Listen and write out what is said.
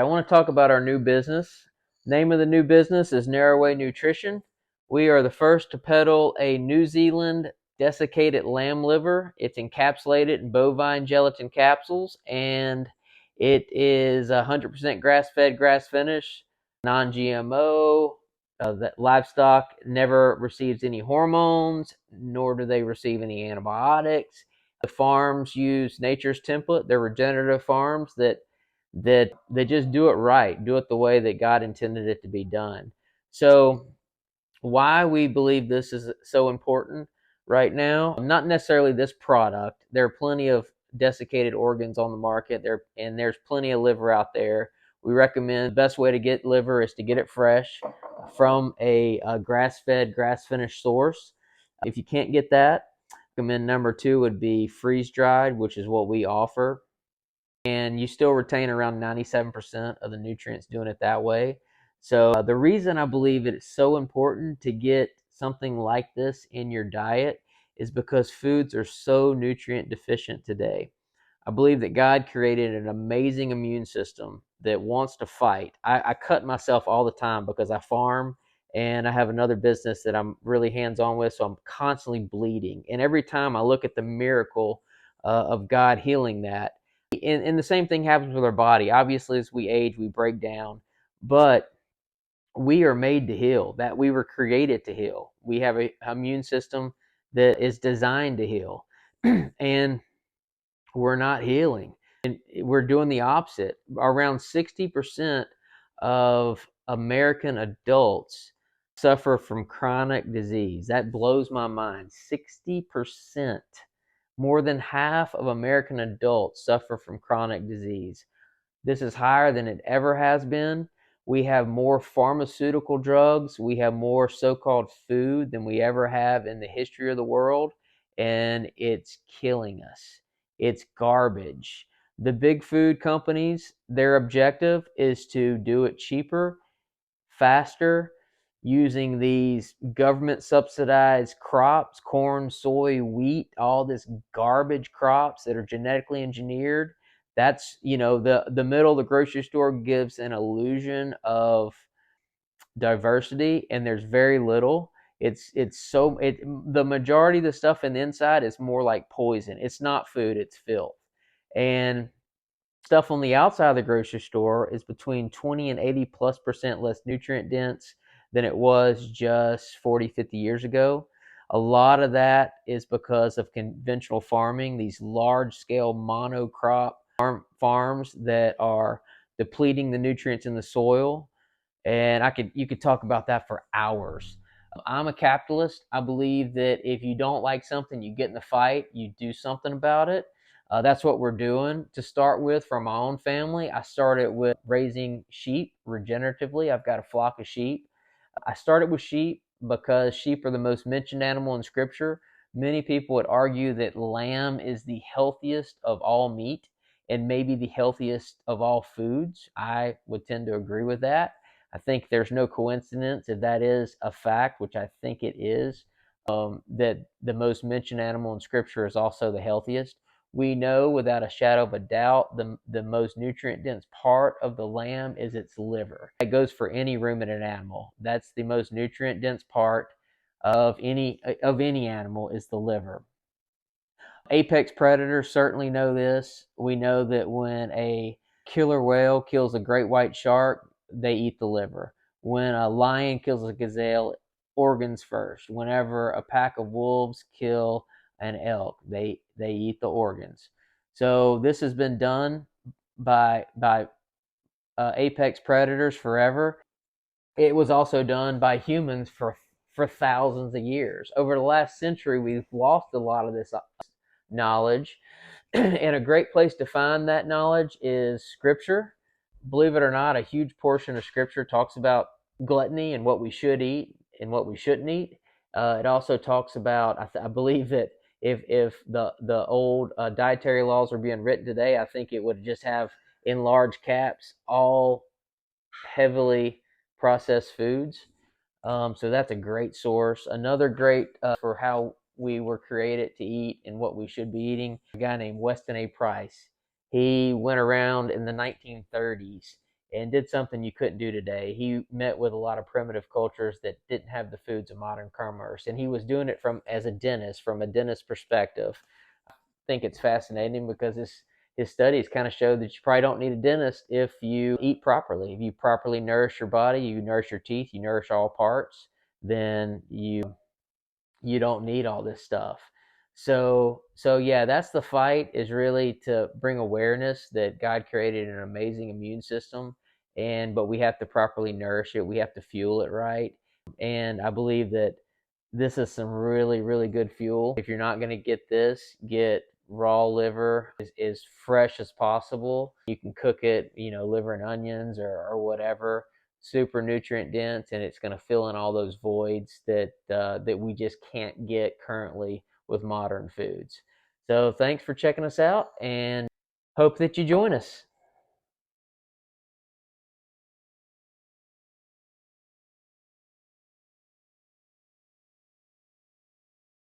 I want to talk about our new business. Name of the new business is Narrowway Nutrition. We are the first to peddle a New Zealand desiccated lamb liver. It's encapsulated in bovine gelatin capsules, and it is 100% grass-fed, grass-finished, non-GMO. That livestock never receives any hormones, nor do they receive any antibiotics. The farms use nature's template. They're regenerative farms that they just do it right, do it the way that God intended it to be done. So, why we believe this is so important right now, not necessarily this product. There are plenty of desiccated organs on the market there, and there's plenty of liver out there. We recommend the best way to get liver is to get it fresh from a grass-fed, grass-finished source. If you can't get that, recommend number two would be freeze-dried, which is what we offer, and you still retain around 97% of the nutrients doing it that way. So the reason I believe it's so important to get something like this in your diet is because foods are so nutrient deficient today. I believe that God created an amazing immune system that wants to fight. I cut myself all the time because I farm and I have another business that I'm really hands-on with, so I'm constantly bleeding. And every time I look at the miracle of God healing that, and the same thing happens with our body. Obviously, as we age, we break down, but we are made to heal. That we were created to heal. We have a immune system that is designed to heal, and we're not healing. And we're doing the opposite. Around 60% of American adults suffer from chronic disease. That blows my mind. 60%. More than half of American adults suffer from chronic disease. This is higher than it ever has been. We have more pharmaceutical drugs. We have more so-called food than we ever have in the history of the world, and it's killing us. It's garbage. The big food companies, their objective is to do it cheaper, faster, using these government subsidized crops, corn, soy, wheat, all this garbage crops that are genetically engineered. That's, the middle of the grocery store gives an illusion of diversity, and there's very little. The majority of the stuff in the inside is more like poison. It's not food, it's filth. And stuff on the outside of the grocery store is between 20 and 80+% less nutrient dense than it was just 40, 50 years ago. A lot of that is because of conventional farming, these large scale monocrop farms that are depleting the nutrients in the soil. And you could talk about that for hours. I'm a capitalist. I believe that if you don't like something, you get in the fight, you do something about it. That's what we're doing. To start with, for my own family, I started with raising sheep regeneratively. I've got a flock of sheep. I started with sheep because sheep are the most mentioned animal in Scripture. Many people would argue that lamb is the healthiest of all meat and maybe the healthiest of all foods. I would tend to agree with that. I think there's no coincidence if that is a fact, which I think it is, that the most mentioned animal in Scripture is also the healthiest. We know without a shadow of a doubt the most nutrient dense part of the lamb is its liver. That goes for any ruminant animal. That's the most nutrient dense part of any animal is the liver. Apex predators certainly know this. We know that when a killer whale kills a great white shark, they eat the liver. When a lion kills a gazelle, organs first. Whenever a pack of wolves kill an elk, they eat the organs. So this has been done by apex predators forever. It was also done by humans for thousands of years. Over the last century, we've lost a lot of this knowledge, and a great place to find that knowledge is Scripture. Believe it or not, a huge portion of Scripture talks about gluttony and what we should eat and what we shouldn't eat. It also talks about, I believe that if the old dietary laws were being written today, I think it would just have in large caps all heavily processed foods. So that's a great source. Another great for how we were created to eat and what we should be eating, a guy named Weston A. Price. He went around in the 1930s and did something you couldn't do today. He met with a lot of primitive cultures that didn't have the foods of modern commerce, and he was doing it from as a dentist, from a dentist perspective. I think it's fascinating because his studies kind of show that you probably don't need a dentist if you eat properly. If you properly nourish your body, you nourish your teeth, you nourish all parts, then you don't need all this stuff. So yeah, that's the fight, is really to bring awareness that God created an amazing immune system, and but we have to properly nourish it. We have to fuel it right. And I believe that this is some really, really good fuel. If you're not going to get this, get raw liver as fresh as possible. You can cook it, liver and onions or whatever. Super nutrient dense, and it's going to fill in all those voids that we just can't get currently with modern foods. So thanks for checking us out, and hope that you join us.